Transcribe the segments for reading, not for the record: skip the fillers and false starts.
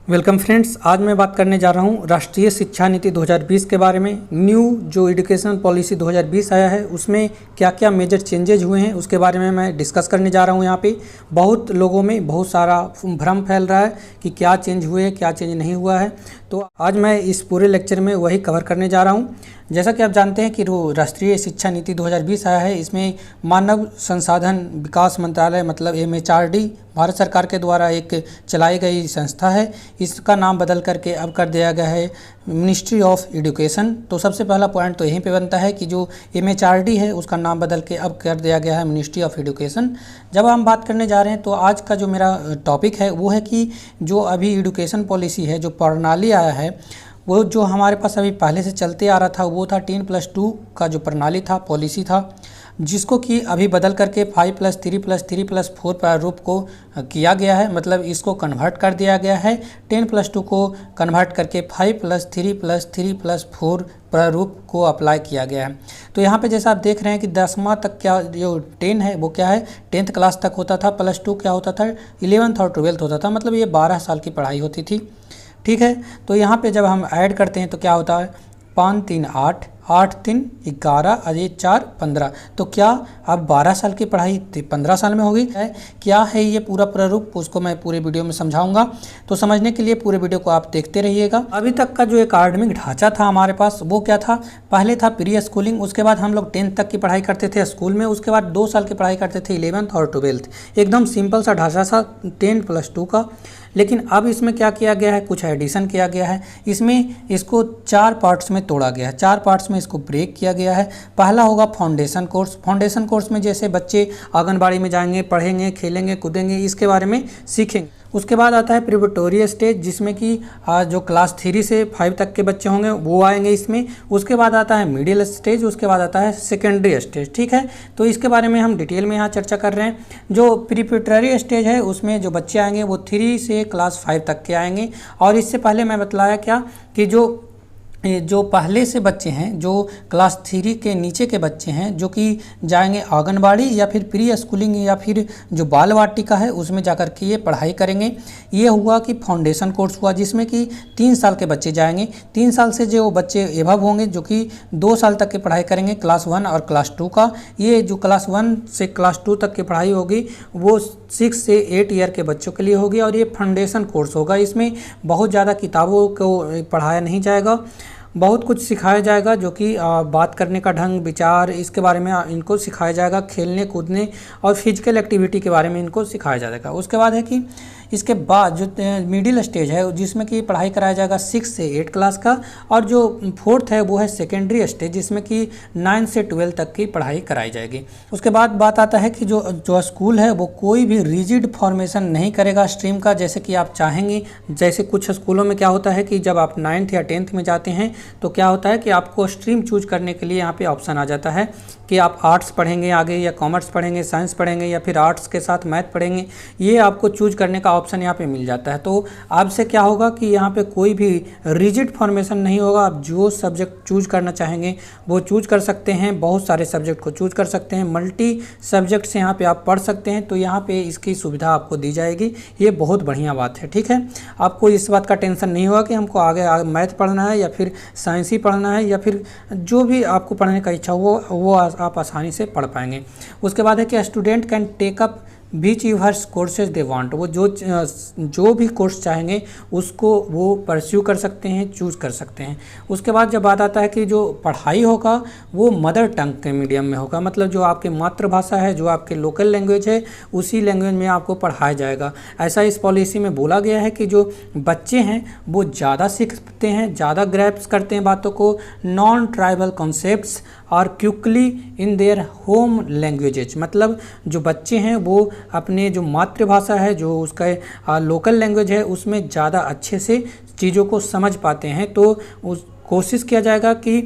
Welcome friends, आज मैं बात करने जा रहा हूँ राष्ट्रीय शिक्षा नीति 2020 के बारे में। न्यू जो एजुकेशन पॉलिसी 2020 आया है उसमें क्या क्या मेजर चेंजेज हुए हैं उसके बारे में मैं डिस्कस करने जा रहा हूँ। यहाँ पे बहुत लोगों में बहुत सारा भ्रम फैल रहा है कि क्या चेंज हुए क्या चेंज नहीं हुआ है, तो आज मैं इस पूरे लेक्चर में वही कवर करने जा रहा हूँ। जैसा कि आप जानते हैं कि जो राष्ट्रीय शिक्षा नीति 2020 आया है इसमें मानव संसाधन विकास मंत्रालय मतलब MHRD भारत सरकार के द्वारा एक चलाई गई संस्था है। इसका नाम बदल करके अब कर दिया गया है मिनिस्ट्री ऑफ एजुकेशन। तो सबसे पहला पॉइंट तो यहीं पे बनता है कि जो MHRD है उसका नाम बदल के अब कर दिया गया है मिनिस्ट्री ऑफ एजुकेशन। जब हम बात करने जा रहे हैं तो आज का जो मेरा टॉपिक है वो है कि जो अभी एजुकेशन पॉलिसी है, जो प्रणाली आया है वो जो हमारे पास अभी पहले से चलते आ रहा था वो था 10+2 का जो प्रणाली था, पॉलिसी था, जिसको कि अभी बदल करके 5+3+3+4 प्रारूप को किया गया है। मतलब इसको कन्वर्ट कर दिया गया है, 10+2 को कन्वर्ट करके 5+3+3+4 प्रारूप को अप्लाई किया गया है। तो यहाँ पे जैसा आप देख रहे हैं कि 10वां तक क्या जो 10 है वो क्या है 10th क्लास तक होता था, +2 क्या होता था 11th और 12th होता था, मतलब ये 12 साल की पढ़ाई होती थी। ठीक है, तो यहाँ पे जब हम ऐड करते हैं तो क्या होता है 5 3 8, 8 3 11 और 4 15, तो क्या अब 12 साल की पढ़ाई 15 साल में होगी है। क्या है ये पूरा प्रारूप उसको मैं पूरे वीडियो में समझाऊंगा, तो समझने के लिए पूरे वीडियो को आप देखते रहिएगा। अभी तक का जो एकेडमिक ढांचा था हमारे पास वो क्या था, पहले था प्री स्कूलिंग, उसके बाद हम लोग 10th तक की पढ़ाई करते थे स्कूल में, उसके बाद 2 साल की पढ़ाई करते थे 11th और 12th। एकदम सिंपल सा ढांचा था 10+2 का। लेकिन अब इसमें क्या किया गया है, कुछ एडिशन किया गया है। इसमें इसको 4 पार्ट्स में तोड़ा गया है, 4 पार्ट्स में इसको ब्रेक किया गया है। पहला होगा फाउंडेशन कोर्स। फाउंडेशन कोर्स में जैसे बच्चे आंगनबाड़ी में जाएंगे, पढ़ेंगे, खेलेंगे, कूदेंगे, इसके बारे में सीखेंगे। उसके बाद आता है प्रिपरेटरी स्टेज, जिसमें कि जो क्लास 3 से 5 तक के बच्चे होंगे वो आएंगे इसमें। उसके बाद आता है मिडिल स्टेज, उसके बाद आता है सेकेंडरी स्टेज। ठीक है, तो इसके बारे में हम डिटेल में यहाँ चर्चा कर रहे हैं। जो प्रिपरेटरी स्टेज है उसमें जो बच्चे आएंगे वो 3 से क्लास 5 तक के आएंगे। और इससे पहले मैं बतलाया क्या कि जो पहले से बच्चे हैं, जो क्लास 3 के नीचे के बच्चे हैं, जो कि जाएंगे आंगनबाड़ी या फिर प्री स्कूलिंग या फिर जो बाल वाटिका है उसमें जाकर के ये पढ़ाई करेंगे। ये हुआ कि फाउंडेशन कोर्स हुआ, जिसमें कि 3 साल के बच्चे जाएंगे। 3 साल से जो बच्चे एभव होंगे जो कि 2 साल तक की पढ़ाई करेंगे, क्लास 1 और क्लास 2 का। ये जो क्लास 1 से क्लास 2 तक की पढ़ाई होगी वो 6 से 8 ईयर के बच्चों के लिए होगी। और ये फाउंडेशन कोर्स होगा, इसमें बहुत ज़्यादा किताबों को पढ़ाया नहीं जाएगा, बहुत कुछ सिखाया जाएगा, जो कि बात करने का ढंग, विचार, इसके बारे में इनको सिखाया जाएगा। खेलने कूदने और फिजिकल एक्टिविटी के बारे में इनको सिखाया जाएगा। उसके बाद है कि इसके बाद जो मिडिल स्टेज है जिसमें कि पढ़ाई कराया जाएगा 6 से 8 क्लास का। और जो 4th है वो है सेकेंडरी स्टेज, जिसमें कि 9 से 12 तक की पढ़ाई कराई जाएगी। उसके बाद बात आता है कि जो स्कूल है वो कोई भी रिजिड फॉर्मेशन नहीं करेगा स्ट्रीम का, जैसे कि आप चाहेंगे। जैसे कुछ स्कूलों में क्या होता है कि जब आप 9th या 10th में जाते हैं तो क्या होता है कि आपको स्ट्रीम चूज करने के लिए यहाँ पे ऑप्शन आ जाता है कि आप आर्ट्स पढ़ेंगे आगे, या कॉमर्स पढ़ेंगे, साइंस पढ़ेंगे, या फिर आर्ट्स के साथ मैथ पढ़ेंगे। ये आपको चूज करने का ऑप्शन यहाँ पे मिल जाता है। तो आपसे क्या होगा कि यहाँ पे कोई भी रिजिड फॉर्मेशन नहीं होगा। आप जो सब्जेक्ट चूज करना चाहेंगे वो चूज कर सकते हैं, बहुत सारे सब्जेक्ट को चूज कर सकते हैं, मल्टी सब्जेक्ट से यहाँ पे आप पढ़ सकते हैं। तो यहाँ पे इसकी सुविधा आपको दी जाएगी, ये बहुत बढ़िया बात है। ठीक है, आपको इस बात का टेंशन नहीं होगा कि हमको आगे मैथ पढ़ना है या फिर साइंस ही पढ़ना है, या फिर जो भी आपको पढ़ने का इच्छा हो वो आप आसानी से पढ़ पाएंगे। उसके बाद है कि स्टूडेंट कैन टेक अप बीच यूवर्स कोर्सेज दे वांट। वो जो भी कोर्स चाहेंगे उसको वो परस्यू कर सकते हैं, चूज कर सकते हैं। उसके बाद जब बात आता है कि जो पढ़ाई होगा वो मदर टंग के मीडियम में होगा, मतलब जो आपकी मातृभाषा है, जो आपके लोकल लैंग्वेज है, उसी लैंग्वेज में आपको पढ़ाया जाएगा। ऐसा इस पॉलिसी में बोला गया है कि जो बच्चे हैं वो ज़्यादा सीखते हैं, ज़्यादा ग्रैप्स करते हैं बातों को, नॉन ट्राइबल कॉन्सेप्ट्स और quickly in their home languages. मतलब जो बच्चे हैं वो अपने जो मातृभाषा है, जो उसका लोकल लैंग्वेज है, उसमें ज़्यादा अच्छे से चीज़ों को समझ पाते हैं। तो उस कोशिश किया जाएगा कि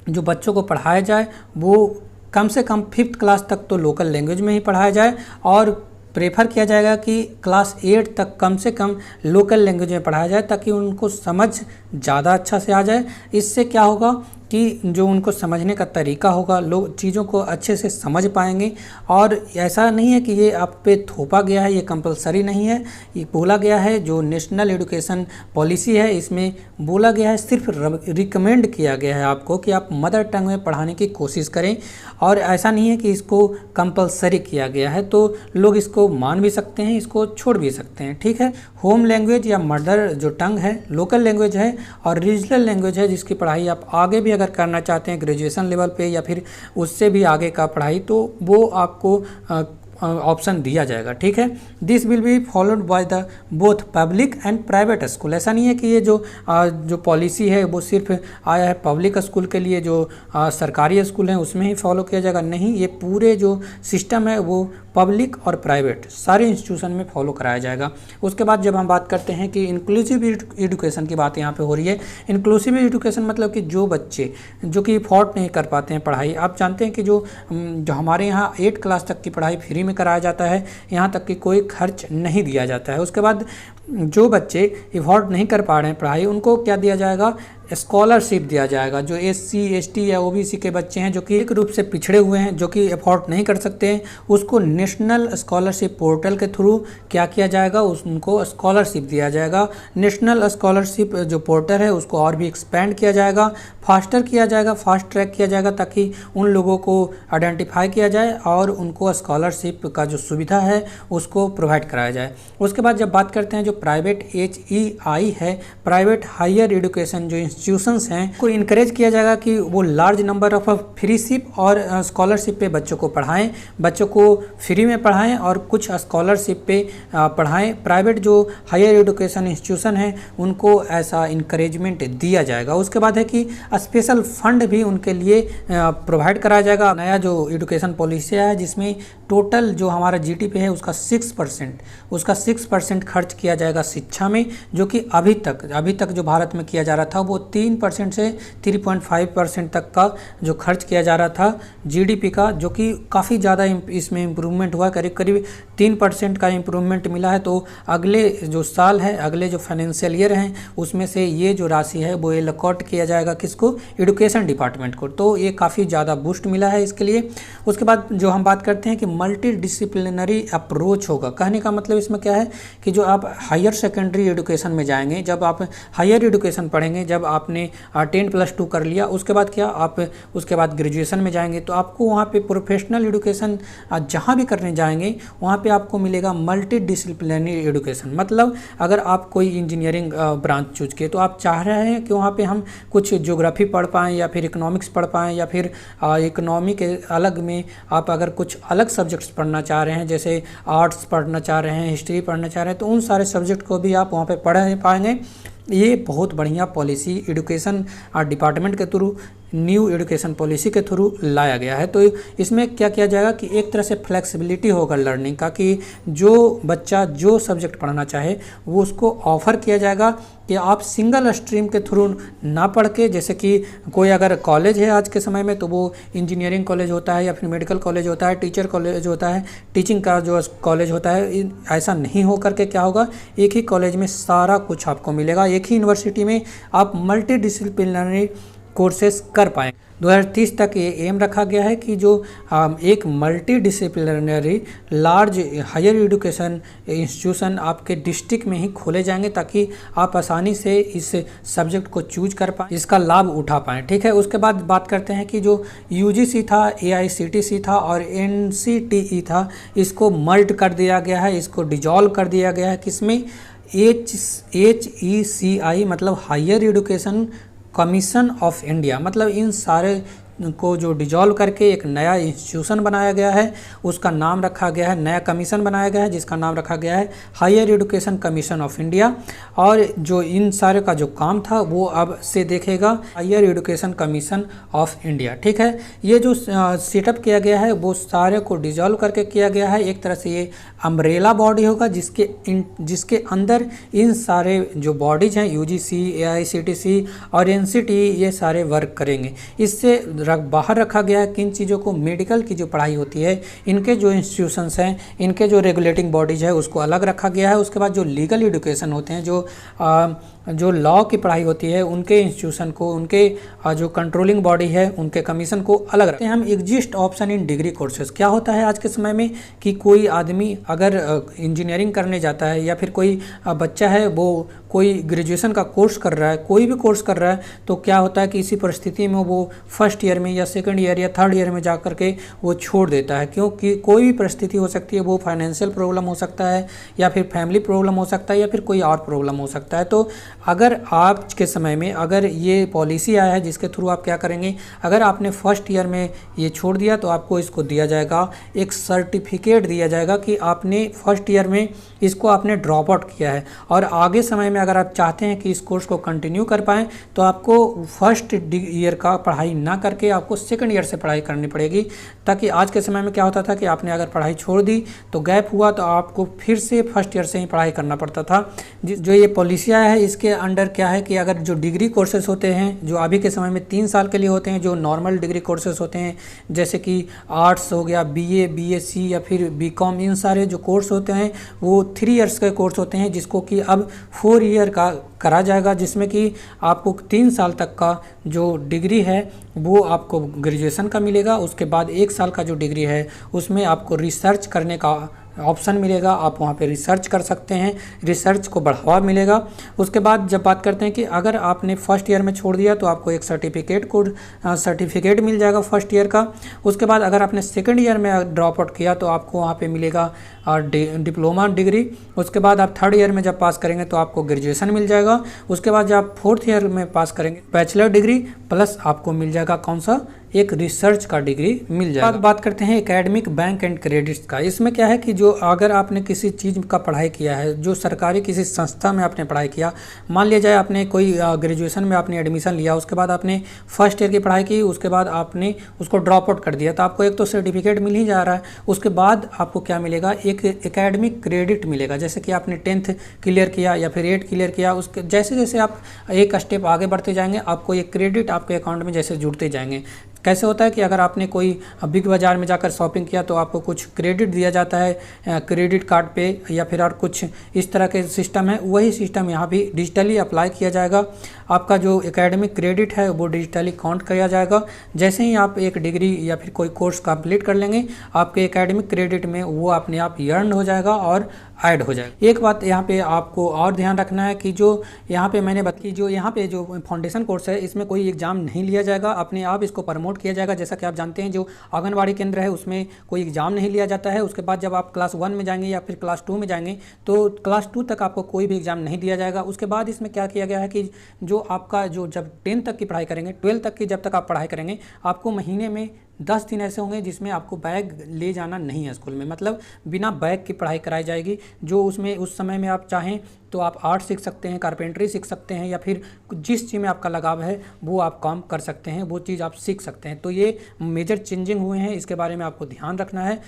जो बच्चों को पढ़ाया जाए वो कम से कम 5th क्लास तक तो लोकल लैंग्वेज में ही पढ़ाया जाए, और प्रेफर किया जाएगा कि क्लास 8 तक कम से कम लोकल लैंग्वेज में पढ़ाया जाए, ताकि उनको समझ ज़्यादा अच्छा से आ जाए। इससे क्या होगा कि जो उनको समझने का तरीका होगा, लोग चीज़ों को अच्छे से समझ पाएंगे। और ऐसा नहीं है कि ये आप पे थोपा गया है, ये कंपलसरी नहीं है, ये बोला गया है जो नेशनल एजुकेशन पॉलिसी है इसमें बोला गया है, सिर्फ रिकमेंड किया गया है आपको कि आप मदर टंग में पढ़ाने की कोशिश करें। और ऐसा नहीं है कि इसको कंपलसरी किया गया है, तो लोग इसको मान भी सकते हैं, इसको छोड़ भी सकते हैं, ठीक है। होम लैंग्वेज या मदर जो टंग है लोकल लैंग्वेज है और रीजनल लैंग्वेज है, जिसकी पढ़ाई आप आगे भी अगर करना चाहते हैं ग्रेजुएशन लेवल पे या फिर उससे भी आगे का पढ़ाई, तो वो आपको ऑप्शन दिया जाएगा, ठीक है। This will be followed by the both public and private school. ऐसा नहीं है कि ये जो पॉलिसी है वो सिर्फ आया है पब्लिक स्कूल के लिए, जो सरकारी स्कूल हैं उसमें ही फॉलो किया जाएगा, नहीं, ये पूरे जो सिस्टम है वो पब्लिक और प्राइवेट सारे इंस्टीट्यूशन में फॉलो कराया जाएगा। उसके बाद जब हम बात करते हैं कि इंक्लूसिव एजुकेशन की बात यहाँ पे हो रही है। इंक्लूसिव एजुकेशन मतलब कि जो बच्चे जो कि अफोर्ड नहीं कर पाते हैं पढ़ाई, आप जानते हैं कि जो हमारे यहाँ 8 क्लास तक की पढ़ाई फ्री में कराया जाता है, यहाँ तक कि कोई खर्च नहीं दिया जाता है। उसके बाद जो बच्चे अफोर्ड नहीं कर पा रहे हैं पढ़ाई, उनको क्या दिया जाएगा, स्कॉलरशिप दिया जाएगा। जो SC ST या OBC के बच्चे हैं जो कि एक रूप से पिछड़े हुए हैं, जो कि अफोर्ड नहीं कर सकते हैं, उसको नेशनल स्कॉलरशिप पोर्टल के थ्रू क्या किया जाएगा, उनको स्कॉलरशिप दिया जाएगा। नेशनल स्कॉलरशिप जो पोर्टल है उसको और भी एक्सपेंड किया जाएगा, फास्टर किया जाएगा, फास्ट ट्रैक किया जाएगा, ताकि उन लोगों को आइडेंटिफाई किया जाए और उनको स्कॉलरशिप का जो सुविधा है उसको प्रोवाइड कराया जाए। उसके बाद जब बात करते हैं जो प्राइवेट HEI है, प्राइवेट हायर एजुकेशन जो इंस्टीट्यूशंस हैं, को इनकरेज किया जाएगा कि वो लार्ज नंबर ऑफ फ्रीशिप और स्कॉलरशिप पे बच्चों को पढ़ाएं, बच्चों को फ्री में पढ़ाएं और कुछ स्कॉलरशिप पे पढ़ाएं। प्राइवेट जो हायर एजुकेशन इंस्टीट्यूशन हैं उनको ऐसा इनकरेजमेंट दिया जाएगा। उसके बाद है कि स्पेशल फंड भी उनके लिए प्रोवाइड कराया जाएगा। नया जो एजुकेशन पॉलिसी है जिसमें टोटल जो हमारा GDP है उसका 6% खर्च किया जाएगा शिक्षा में, जो कि अभी तक जो भारत में किया जा रहा था वो 3% से 3.5% तक का जो खर्च किया जा रहा था GDP का, जो कि काफ़ी ज़्यादा इसमें इम्प्रूवमेंट हुआ, करीब 3% का इम्प्रूवमेंट मिला है। तो अगले जो साल है, अगले जो फाइनेंशियल ईयर हैं उसमें से ये जो राशि है वो एलोकेट किया जाएगा किसको, एजुकेशन डिपार्टमेंट को। तो ये काफ़ी ज़्यादा बूस्ट मिला है इसके लिए। उसके बाद जो हम बात करते हैं कि मल्टी डिसिप्लिनरी अप्रोच होगा, कहने का मतलब इसमें क्या है कि जो आप हायर सेकेंडरी एजुकेशन में जाएंगे, जब आप हायर एजुकेशन पढ़ेंगे, जब आपने 10+2 कर लिया, उसके बाद क्या आप उसके बाद ग्रेजुएशन में जाएंगे, तो आपको वहाँ पे प्रोफेशनल एजुकेशन जहाँ भी करने जाएंगे वहाँ पे आपको मिलेगा मल्टी डिसिप्लिनरी एजुकेशन। मतलब अगर आप कोई इंजीनियरिंग ब्रांच चूज किए तो आप चाह रहे हैं कि वहाँ पे हम कुछ ज्योग्राफी पढ़ पाएँ या फिर इकोनॉमिक्स पढ़ पाएँ, या फिर इकोनॉमी के अलग में आप अगर कुछ अलग सब्जेक्ट्स पढ़ना चाह रहे हैं, जैसे आर्ट्स पढ़ना चाह रहे हैं, हिस्ट्री पढ़ना चाह रहे हैं, तो उन सारे सब्जेक्ट को भी आप वहाँ पे पढ़ पाएंगे। ये बहुत बढ़िया पॉलिसी एजुकेशन डिपार्टमेंट के थ्रू, न्यू एजुकेशन पॉलिसी के थ्रू लाया गया है। तो इसमें क्या किया जाएगा कि एक तरह से फ्लेक्सिबिलिटी होगा लर्निंग का, कि जो बच्चा जो सब्जेक्ट पढ़ना चाहे वो उसको ऑफ़र किया जाएगा कि आप सिंगल स्ट्रीम के थ्रू ना पढ़ के, जैसे कि कोई अगर कॉलेज है आज के समय में तो वो इंजीनियरिंग कॉलेज होता है या फिर मेडिकल कॉलेज होता है, टीचर कॉलेज होता है, टीचिंग का जो कॉलेज होता है, ऐसा नहीं हो करके क्या होगा, एक ही कॉलेज में सारा कुछ आपको मिलेगा, एक ही यूनिवर्सिटी में आप मल्टी डिसिप्लिनरी कोर्सेस कर पाएँ। 2030 तक ये एम रखा गया है कि जो एक multidisciplinary large higher education institution आपके डिस्ट्रिक्ट में ही खोले जाएंगे, ताकि आप आसानी से इस सब्जेक्ट को चूज कर पाएँ, इसका लाभ उठा पाएँ, ठीक है। उसके बाद बात करते हैं कि जो UGC था, AICTC था और NCTE था, इसको मर्ज कर दिया गया है, इसको डिजॉल्व कर दिया गया है। किसमें, HECI मतलब higher education commission of India, मतलब इन सारे को जो डिजॉल्व करके एक नया इंस्टीट्यूशन बनाया गया है, उसका नाम रखा गया है, नया कमीशन बनाया गया है जिसका नाम रखा गया है higher education commission of India. और जो इन सारे का जो काम था वो अब से देखेगा higher education commission of India, ठीक है। ये जो सेटअप किया गया है वो सारे को डिजॉल्व करके किया गया है। एक तरह से ये अम्ब्रेला बॉडी होगा जिसके अंदर इन सारे जो बॉडीज हैं UGC, AICTC और NCTE ये सारे वर्क करेंगे। इससे बाहर रखा गया है किन चीज़ों को, मेडिकल की जो पढ़ाई होती है इनके जो इंस्टीट्यूशंस हैं, इनके जो रेगुलेटिंग बॉडीज है उसको अलग रखा गया है। उसके बाद जो लीगल एजुकेशन होते हैं, जो लॉ की पढ़ाई होती है उनके इंस्टीट्यूशन को, उनके जो कंट्रोलिंग बॉडी है उनके कमीशन को अलग रखते हैं हम। Exist option in degree courses, क्या होता है आज के समय में कि कोई आदमी अगर इंजीनियरिंग करने जाता है या फिर कोई बच्चा है वो कोई ग्रेजुएशन का कोर्स कर रहा है, कोई भी कोर्स कर रहा है, तो क्या होता है कि इसी परिस्थिति में वो फर्स्ट ईयर में या सेकंड ईयर या थर्ड ईयर में जा कर के वो छोड़ देता है, क्योंकि कोई भी परिस्थिति हो सकती है, वो फाइनेंशियल प्रॉब्लम हो सकता है या फिर फैमिली प्रॉब्लम हो सकता है या फिर कोई और प्रॉब्लम हो सकता है। तो अगर आज के समय में अगर ये पॉलिसी आया है जिसके थ्रू आप क्या करेंगे, अगर आपने फर्स्ट ईयर में ये छोड़ दिया तो आपको इसको दिया जाएगा, एक सर्टिफिकेट दिया जाएगा कि आपने फर्स्ट ईयर में इसको आपने ड्रॉप आउट किया है, और आगे समय में अगर आप चाहते हैं कि इस कोर्स को कंटिन्यू कर पाएँ तो आपको फर्स्ट ईयर का पढ़ाई ना करके आपको सेकंड ईयर से पढ़ाई करनी पड़ेगी। ताकि आज के समय में क्या होता था कि आपने अगर पढ़ाई छोड़ दी तो गैप हुआ तो आपको फिर से फर्स्ट ईयर से ही पढ़ाई करना पड़ता था। जो ये पॉलिसी आया है इसके अंडर क्या है कि अगर जो डिग्री कोर्सेज होते हैं जो अभी के समय में 3 साल के लिए होते हैं, जो नॉर्मल डिग्री कोर्सेज होते हैं जैसे कि आर्ट्स हो गया, बीए, बीएससी या फिर बीकॉम, इन सारे जो कोर्स होते हैं वो 3 इयर्स के कोर्स होते हैं, जिसको कि अब 4 ईयर का करा जाएगा, जिसमें कि आपको 3 साल तक का जो डिग्री है वो आपको ग्रेजुएशन का मिलेगा। उसके बाद 1 साल का जो डिग्री है उसमें आपको रिसर्च करने का ऑप्शन मिलेगा, आप वहाँ पे रिसर्च कर सकते हैं, रिसर्च को बढ़ावा मिलेगा। उसके बाद जब बात करते हैं कि अगर आपने फर्स्ट ईयर में छोड़ दिया तो आपको एक सर्टिफिकेट मिल जाएगा फर्स्ट ईयर का। उसके बाद अगर आपने सेकंड ईयर में ड्रॉप आउट किया तो आपको वहाँ पे मिलेगा डिप्लोमा डिग्री। उसके बाद आप थर्ड ईयर में जब पास करेंगे तो आपको ग्रेजुएशन मिल जाएगा। उसके बाद जब आप फोर्थ ईयर में पास करेंगे बैचलर डिग्री प्लस आपको मिल जाएगा कौन सा, एक रिसर्च का डिग्री मिल जाएगा। बात करते हैं एकेडमिक बैंक एंड क्रेडिट्स का। इसमें क्या है कि जो अगर आपने किसी चीज़ का पढ़ाई किया है, जो सरकारी किसी संस्था में आपने पढ़ाई किया, मान लिया जाए आपने कोई ग्रेजुएशन में आपने एडमिशन लिया, उसके बाद आपने फर्स्ट ईयर की पढ़ाई की, उसके बाद आपने उसको ड्रॉप आउट कर दिया, तो आपको एक तो सर्टिफिकेट मिल ही जा रहा है। उसके बाद आपको क्या मिलेगा, एक एकेडमिक क्रेडिट मिलेगा। जैसे कि आपने 10th क्लियर किया या फिर 8 क्लियर किया, उसके जैसे जैसे आप एक स्टेप आगे बढ़ते जाएंगे आपको ये क्रेडिट आपके अकाउंट में जैसे जुड़ते जाएंगे। कैसे होता है कि अगर आपने कोई बिग बाज़ार में जाकर शॉपिंग किया तो आपको कुछ क्रेडिट दिया जाता है क्रेडिट कार्ड पे या फिर और कुछ इस तरह के सिस्टम है, वही सिस्टम यहाँ भी डिजिटली अप्लाई किया जाएगा। आपका जो एकेडमिक क्रेडिट है वो डिजिटली काउंट किया जाएगा। जैसे ही आप एक डिग्री या फिर कोई कोर्स कंप्लीट कर लेंगे आपके एकेडमिक क्रेडिट में वो अपने आप अर्न हो जाएगा और ऐड हो जाएगा। एक बात यहाँ पे आपको और ध्यान रखना है कि जो यहाँ पे मैंने बात की, जो यहाँ पे जो फाउंडेशन कोर्स है इसमें कोई एग्जाम नहीं लिया जाएगा, अपने आप इसको प्रमोट किया जाएगा। जैसा कि आप जानते हैं जो आंगनबाड़ी केंद्र है उसमें कोई एग्जाम नहीं लिया जाता है। उसके बाद जब आप क्लास 1 में जाएंगे या फिर क्लास 2 में जाएंगे तो क्लास 2 तक आपको कोई भी एग्जाम नहीं दिया जाएगा। उसके बाद इसमें क्या किया गया है कि जो आपका जो जब 10th तक की पढ़ाई करेंगे, 12th तक की जब तक आप पढ़ाई करेंगे, आपको महीने में 10 दिन ऐसे होंगे जिसमें आपको बैग ले जाना नहीं है स्कूल में, मतलब बिना बैग की पढ़ाई कराई जाएगी। जो उसमें उस समय में आप चाहें तो आप आर्ट सीख सकते हैं, कारपेंटरी सीख सकते हैं या फिर जिस चीज़ में आपका लगाव है वो आप काम कर सकते हैं, वो चीज़ आप सीख सकते हैं। तो ये मेजर चेंजिंग हुए हैं, इसके बारे में आपको ध्यान रखना है।